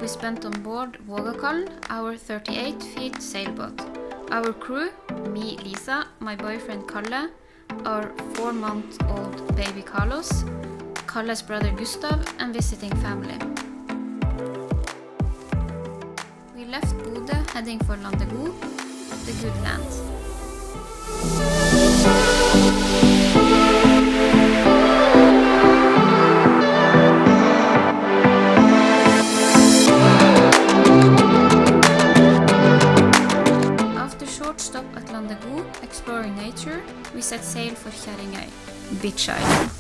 we spent on board Vågakallen, our 38-feet sailboat. Our crew, me, Lisa, my boyfriend Kalle, our 4-month-old baby Carlos, Kalle's brother Gustav, and visiting family. We left Bodø heading for Landegode, the good land. After short stop at Landegode, exploring nature, we set sail for Kjerringøy, Beach Island.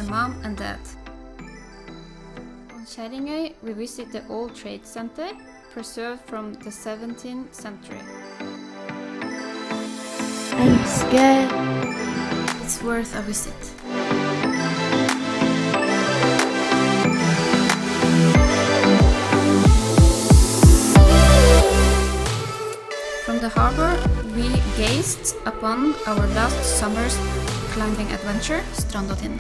Mom and Dad. On Kjerringøy, we visit the old trade center, preserved from the 17th century. It's worth a visit. From the harbor, we gazed upon our last summer's climbing adventure, Strandotinn.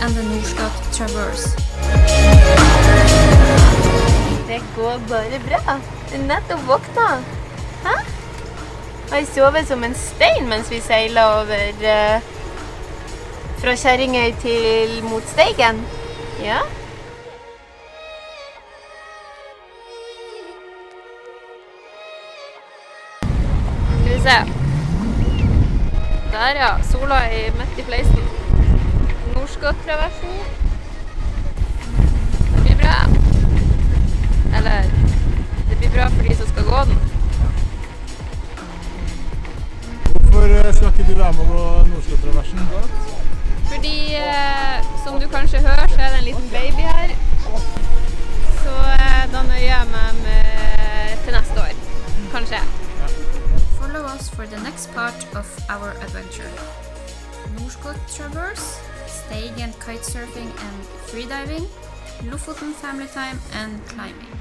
And the Norskott Traverse. Det går bare bra. Du nettopp våkna. Hæ? Har jeg sovet som en stein mens vi seilet over fra Kjerringøy til mot Steigen? Ja? Skal vi se. Der ja, sola er midt i fleisen. Norskott-traversen. Det blir bra. Eller, det blir bra for de som skal gå den. Hvorfor skal ikke du være med å gå Norskott-traversen? Fordi, som du kanskje hører, så er det en liten baby her. Så da nøyer jeg meg med til neste år. Kanskje. Follow us for the next part of our adventure. Norskott Traverse, Steigen kitesurfing and freediving, Lofoten family time and climbing.